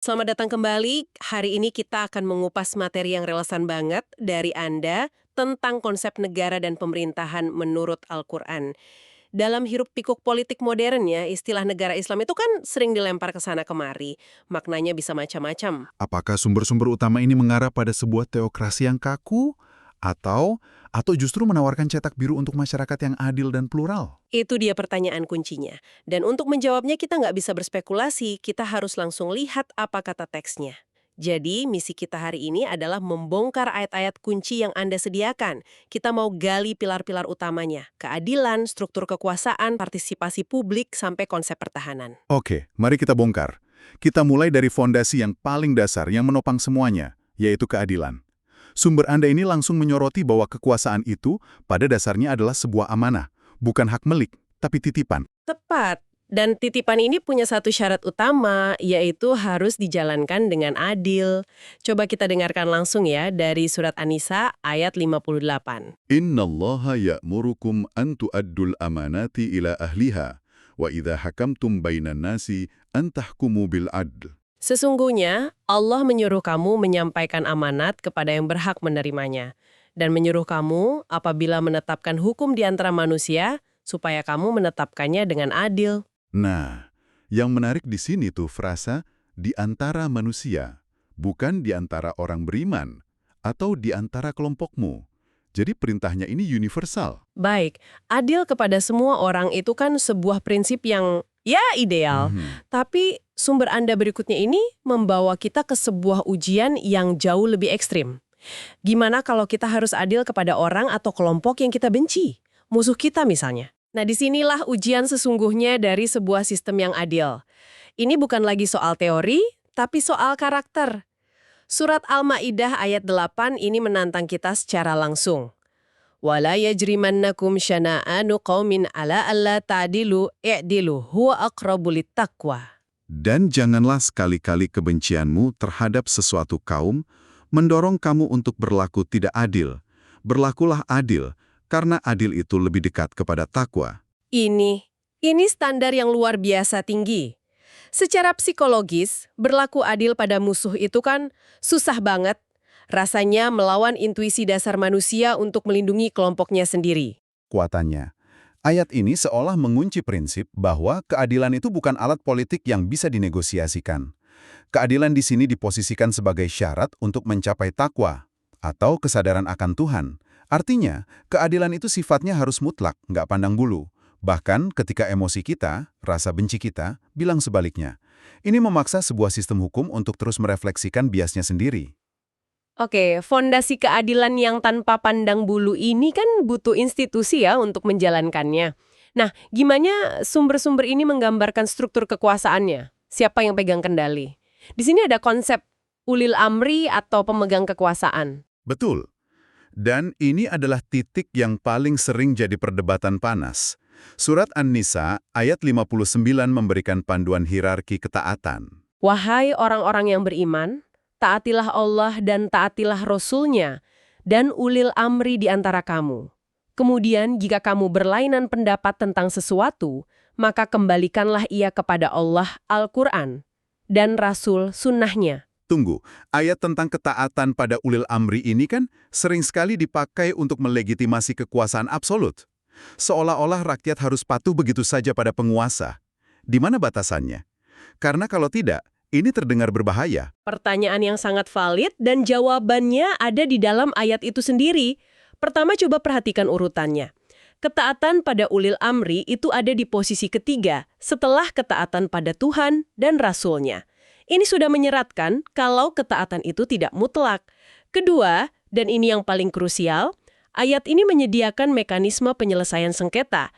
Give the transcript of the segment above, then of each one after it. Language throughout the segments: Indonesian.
Selamat datang kembali. Hari ini kita akan mengupas materi yang relevan banget dari Anda tentang konsep negara dan pemerintahan menurut Al-Quran. Dalam hiruk-pikuk politik modern ya, istilah negara Islam itu kan sering dilempar ke sana kemari. Maknanya bisa macam-macam. Apakah sumber-sumber utama ini mengarah pada sebuah teokrasi yang kaku atau justru menawarkan cetak biru untuk masyarakat yang adil dan plural? Itu dia pertanyaan kuncinya. Dan untuk menjawabnya kita nggak bisa berspekulasi, kita harus langsung lihat apa kata teksnya. Jadi, misi kita hari ini adalah membongkar ayat-ayat kunci yang Anda sediakan. Kita mau gali pilar-pilar utamanya, keadilan, struktur kekuasaan, partisipasi publik, sampai konsep pertahanan. Oke, mari kita bongkar. Kita mulai dari fondasi yang paling dasar yang menopang semuanya, yaitu keadilan. Sumber Anda ini langsung menyoroti bahwa kekuasaan itu pada dasarnya adalah sebuah amanah, bukan hak milik, tapi titipan. Tepat. Dan titipan ini punya satu syarat utama, yaitu harus dijalankan dengan adil. Coba kita dengarkan langsung ya dari surat An-Nisa ayat 58. Innallaha ya'murukum an tu'addul amanati ila ahliha, wa idha hakamtum bainan nasi an tahkumu bil adl. Sesungguhnya, Allah menyuruh kamu menyampaikan amanat kepada yang berhak menerimanya. Dan menyuruh kamu apabila menetapkan hukum di antara manusia, supaya kamu menetapkannya dengan adil. Nah, yang menarik di sini tuh frasa di antara manusia, bukan di antara orang beriman, atau di antara kelompokmu. Jadi perintahnya ini universal. Baik, adil kepada semua orang itu kan sebuah prinsip yang ya ideal. Tapi sumber Anda berikutnya ini membawa kita ke sebuah ujian yang jauh lebih ekstrim. Gimana kalau kita harus adil kepada orang atau kelompok yang kita benci? Musuh kita misalnya. Nah, disinilah ujian sesungguhnya dari sebuah sistem yang adil. Ini bukan lagi soal teori, tapi soal karakter. Surat Al-Maidah ayat 8 ini menantang kita secara langsung. Wala yajrimannakum syana'anu qaumin ala alla ta'dilu i'dilu huwa aqrabu littaqwa. Dan janganlah sekali-kali kebencianmu terhadap sesuatu kaum mendorong kamu untuk berlaku tidak adil. Berlakulah adil, karena adil itu lebih dekat kepada takwa. Ini standar yang luar biasa tinggi. Secara psikologis, berlaku adil pada musuh itu kan susah banget. Rasanya melawan intuisi dasar manusia untuk melindungi kelompoknya sendiri. Kuatannya, ayat ini seolah mengunci prinsip bahwa keadilan itu bukan alat politik yang bisa dinegosiasikan. Keadilan di sini diposisikan sebagai syarat untuk mencapai takwa atau kesadaran akan Tuhan. Artinya, keadilan itu sifatnya harus mutlak, nggak pandang bulu. Bahkan ketika emosi kita, rasa benci kita, bilang sebaliknya. Ini memaksa sebuah sistem hukum untuk terus merefleksikan biasnya sendiri. Oke, fondasi keadilan yang tanpa pandang bulu ini kan butuh institusi ya untuk menjalankannya. Nah, gimana sumber-sumber ini menggambarkan struktur kekuasaannya? Siapa yang pegang kendali? Di sini ada konsep ulil amri atau pemegang kekuasaan. Betul. Dan ini adalah titik yang paling sering jadi perdebatan panas. Surat An-Nisa ayat 59 memberikan panduan hierarki ketaatan. Wahai orang-orang yang beriman, taatilah Allah dan taatilah Rasul-Nya, dan ulil amri di antara kamu. Kemudian jika kamu berlainan pendapat tentang sesuatu, maka kembalikanlah ia kepada Allah Al-Quran dan Rasul Sunnahnya. Tunggu, ayat tentang ketaatan pada ulil amri ini kan sering sekali dipakai untuk melegitimasi kekuasaan absolut. Seolah-olah rakyat harus patuh begitu saja pada penguasa. Di mana batasannya? Karena kalau tidak, ini terdengar berbahaya. Pertanyaan yang sangat valid dan jawabannya ada di dalam ayat itu sendiri. Pertama coba perhatikan urutannya. Ketaatan pada ulil amri itu ada di posisi ketiga setelah ketaatan pada Tuhan dan Rasul-Nya. Ini sudah menyeratkan kalau ketaatan itu tidak mutlak. Kedua, dan ini yang paling krusial, ayat ini menyediakan mekanisme penyelesaian sengketa.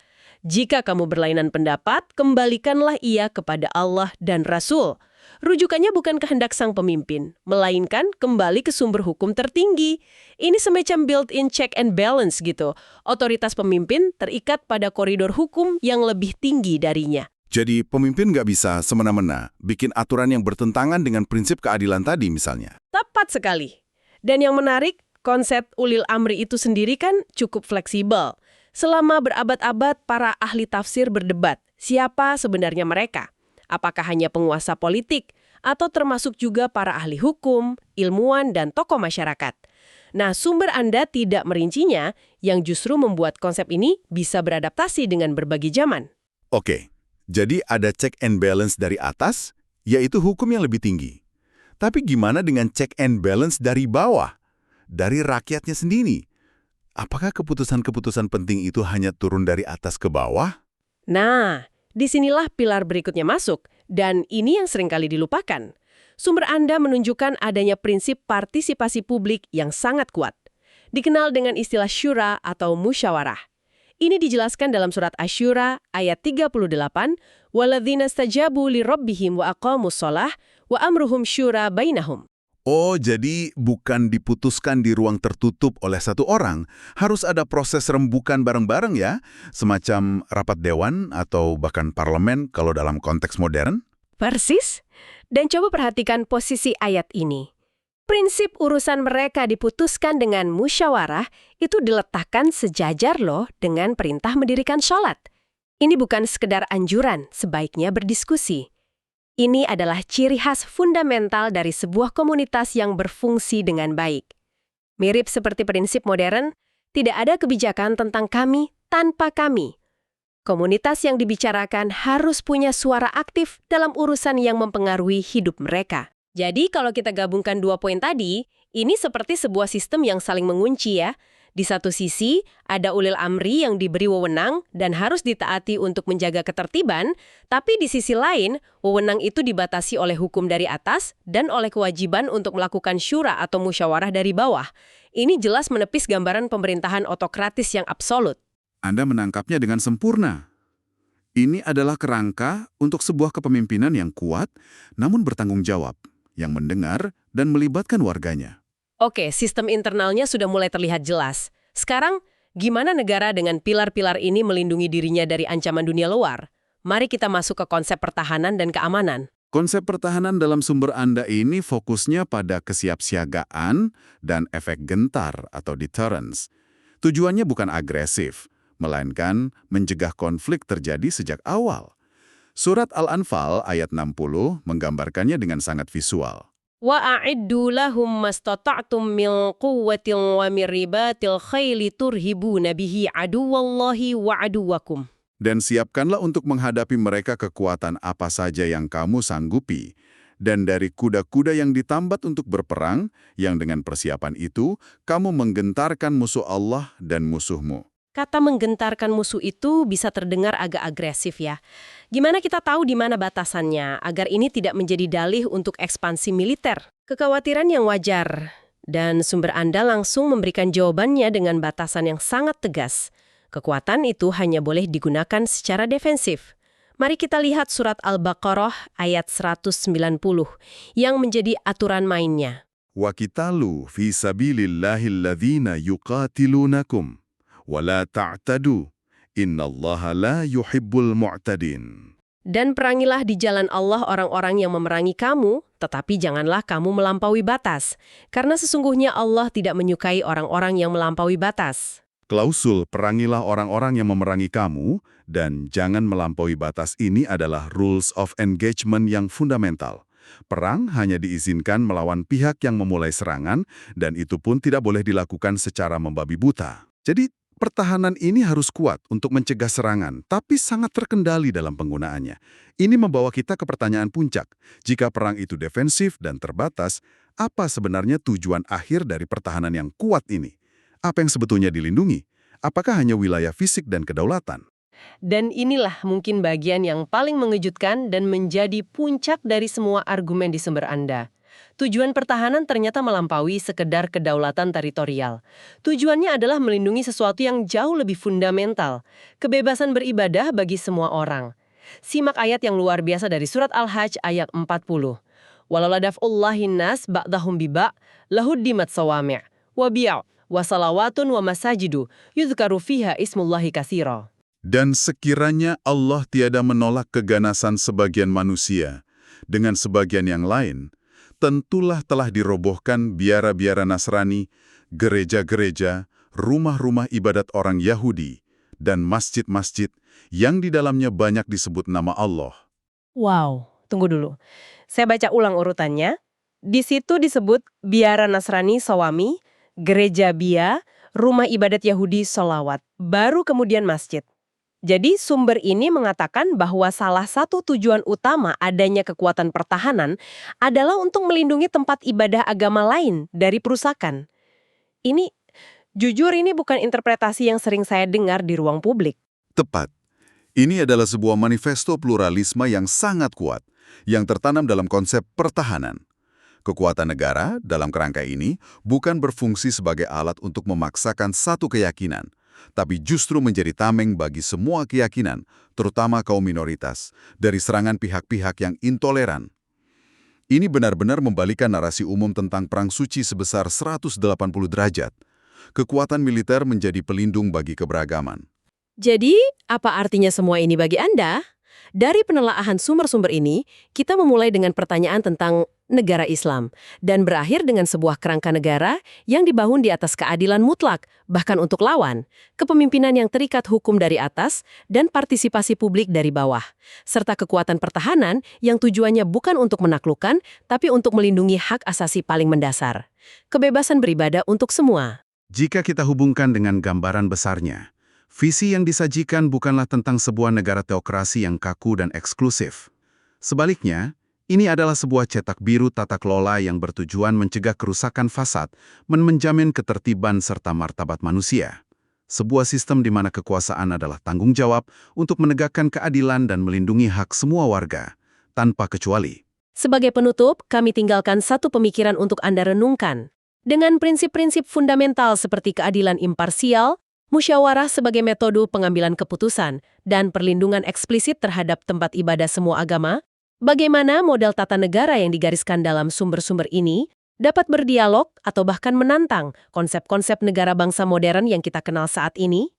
Jika kamu berlainan pendapat, kembalikanlah ia kepada Allah dan Rasul. Rujukannya bukan kehendak sang pemimpin, melainkan kembali ke sumber hukum tertinggi. Ini semacam built-in check and balance gitu. Otoritas pemimpin terikat pada koridor hukum yang lebih tinggi darinya. Jadi pemimpin nggak bisa semena-mena bikin aturan yang bertentangan dengan prinsip keadilan tadi misalnya. Tepat sekali. Dan yang menarik, konsep ulil amri itu sendiri kan cukup fleksibel. Selama berabad-abad, para ahli tafsir berdebat, siapa sebenarnya mereka? Apakah hanya penguasa politik? atau termasuk juga para ahli hukum, ilmuwan, dan tokoh masyarakat. Nah, sumber Anda tidak merincinya, yang justru membuat konsep ini bisa beradaptasi dengan berbagai zaman. Oke, jadi ada check and balance dari atas, yaitu hukum yang lebih tinggi. Tapi gimana dengan check and balance dari bawah? Dari rakyatnya sendiri? Apakah keputusan-keputusan penting itu hanya turun dari atas ke bawah? Nah, disinilah pilar berikutnya masuk, dan ini yang seringkali dilupakan. Sumber Anda menunjukkan adanya prinsip partisipasi publik yang sangat kuat. Dikenal dengan istilah syura atau musyawarah. Ini dijelaskan dalam surat Asy-Syura ayat 38, "Walladzina stajabu lirabbihim wa aqamus shalah wa amruhum syura bainahum." Oh, jadi bukan diputuskan di ruang tertutup oleh satu orang. Harus ada proses rembukan bareng-bareng ya? Semacam rapat dewan atau bahkan parlemen kalau dalam konteks modern? Persis. Dan coba perhatikan posisi ayat ini. Prinsip urusan mereka diputuskan dengan musyawarah itu diletakkan sejajar loh dengan perintah mendirikan sholat. Ini bukan sekedar anjuran, sebaiknya berdiskusi. Ini adalah ciri khas fundamental dari sebuah komunitas yang berfungsi dengan baik. Mirip seperti prinsip modern, tidak ada kebijakan tentang kami tanpa kami. Komunitas yang dibicarakan harus punya suara aktif dalam urusan yang mempengaruhi hidup mereka. Jadi kalau kita gabungkan dua poin tadi, ini seperti sebuah sistem yang saling mengunci ya. Di satu sisi, ada ulil amri yang diberi wewenang dan harus ditaati untuk menjaga ketertiban, tapi di sisi lain, wewenang itu dibatasi oleh hukum dari atas dan oleh kewajiban untuk melakukan syura atau musyawarah dari bawah. Ini jelas menepis gambaran pemerintahan otokratis yang absolut. Anda menangkapnya dengan sempurna. Ini adalah kerangka untuk sebuah kepemimpinan yang kuat, namun bertanggung jawab, yang mendengar dan melibatkan warganya. Oke, sistem internalnya sudah mulai terlihat jelas. Sekarang, gimana negara dengan pilar-pilar ini melindungi dirinya dari ancaman dunia luar? Mari kita masuk ke konsep pertahanan dan keamanan. Konsep pertahanan dalam sumber Anda ini fokusnya pada kesiapsiagaan dan efek gentar atau deterrence. Tujuannya bukan agresif, melainkan mencegah konflik terjadi sejak awal. Surat Al-Anfal ayat 60 menggambarkannya dengan sangat visual. Wa'a'iddu lahum mastata'tum min quwwatin wa min ribatil khayli turhibuna bihi aduwallahi wa aduwakum. Dan siapkanlah untuk menghadapi mereka kekuatan apa saja yang kamu sanggupi. Dan dari kuda-kuda yang ditambat untuk berperang, yang dengan persiapan itu, kamu menggentarkan musuh Allah dan musuhmu. Kata menggentarkan musuh itu bisa terdengar agak agresif ya. Gimana kita tahu di mana batasannya agar ini tidak menjadi dalih untuk ekspansi militer? Kekhawatiran yang wajar. Dan sumber Anda langsung memberikan jawabannya dengan batasan yang sangat tegas. Kekuatan itu hanya boleh digunakan secara defensif. Mari kita lihat surat Al-Baqarah ayat 190 yang menjadi aturan mainnya. Wa qitalu fi sabilillahil ladzina yuqatilunakum. Wala ta'tadu, innallaha la yuhibbul mu'tadin. Dan perangilah di jalan Allah orang-orang yang memerangi kamu, tetapi janganlah kamu melampaui batas. Karena sesungguhnya Allah tidak menyukai orang-orang yang melampaui batas. Klausul perangilah orang-orang yang memerangi kamu, dan jangan melampaui batas ini adalah rules of engagement yang fundamental. Perang hanya diizinkan melawan pihak yang memulai serangan, dan itu pun tidak boleh dilakukan secara membabi buta. Jadi, pertahanan ini harus kuat untuk mencegah serangan, tapi sangat terkendali dalam penggunaannya. Ini membawa kita ke pertanyaan puncak. Jika perang itu defensif dan terbatas, apa sebenarnya tujuan akhir dari pertahanan yang kuat ini? Apa yang sebetulnya dilindungi? Apakah hanya wilayah fisik dan kedaulatan? Dan inilah mungkin bagian yang paling mengejutkan dan menjadi puncak dari semua argumen di sumber Anda. Tujuan pertahanan ternyata melampaui sekedar kedaulatan teritorial. Tujuannya adalah melindungi sesuatu yang jauh lebih fundamental, kebebasan beribadah bagi semua orang. Simak ayat yang luar biasa dari surat Al-Hajj ayat 40. Walaula daf'ullahin nas ba'dahum biba' lahuddimat sawami' wa bi'a' wa salawatun wa masajidu yuzkaru fiha ismullahi katsira. Dan sekiranya Allah tiada menolak keganasan sebagian manusia dengan sebagian yang lain, tentulah telah dirobohkan biara-biara Nasrani, gereja-gereja, rumah-rumah ibadat orang Yahudi, dan masjid-masjid yang di dalamnya banyak disebut nama Allah. Wow, tunggu dulu. Saya baca ulang urutannya. Di situ disebut biara Nasrani Sawami, gereja Bia, rumah ibadat Yahudi Sholawat, baru kemudian masjid. Jadi sumber ini mengatakan bahwa salah satu tujuan utama adanya kekuatan pertahanan adalah untuk melindungi tempat ibadah agama lain dari perusakan. Jujur ini bukan interpretasi yang sering saya dengar di ruang publik. Tepat. Ini adalah sebuah manifesto pluralisme yang sangat kuat, yang tertanam dalam konsep pertahanan. Kekuatan negara dalam kerangka ini bukan berfungsi sebagai alat untuk memaksakan satu keyakinan, tapi justru menjadi tameng bagi semua keyakinan, terutama kaum minoritas, dari serangan pihak-pihak yang intoleran. Ini benar-benar membalikan narasi umum tentang Perang Suci sebesar 180 derajat. Kekuatan militer menjadi pelindung bagi keberagaman. Jadi, apa artinya semua ini bagi Anda? Dari penelaahan sumber-sumber ini, kita memulai dengan pertanyaan tentang negara Islam dan berakhir dengan sebuah kerangka negara yang dibangun di atas keadilan mutlak, bahkan untuk lawan, kepemimpinan yang terikat hukum dari atas, dan partisipasi publik dari bawah, serta kekuatan pertahanan yang tujuannya bukan untuk menaklukkan, tapi untuk melindungi hak asasi paling mendasar. Kebebasan beribadah untuk semua. Jika kita hubungkan dengan gambaran besarnya, visi yang disajikan bukanlah tentang sebuah negara teokrasi yang kaku dan eksklusif. Sebaliknya, ini adalah sebuah cetak biru tata kelola yang bertujuan mencegah kerusakan fasad, menjamin ketertiban serta martabat manusia. Sebuah sistem di mana kekuasaan adalah tanggung jawab untuk menegakkan keadilan dan melindungi hak semua warga, tanpa kecuali. Sebagai penutup, kami tinggalkan satu pemikiran untuk Anda renungkan. Dengan prinsip-prinsip fundamental seperti keadilan imparsial, musyawarah sebagai metode pengambilan keputusan, dan perlindungan eksplisit terhadap tempat ibadah semua agama, bagaimana model tata negara yang digariskan dalam sumber-sumber ini dapat berdialog atau bahkan menantang konsep-konsep negara bangsa modern yang kita kenal saat ini?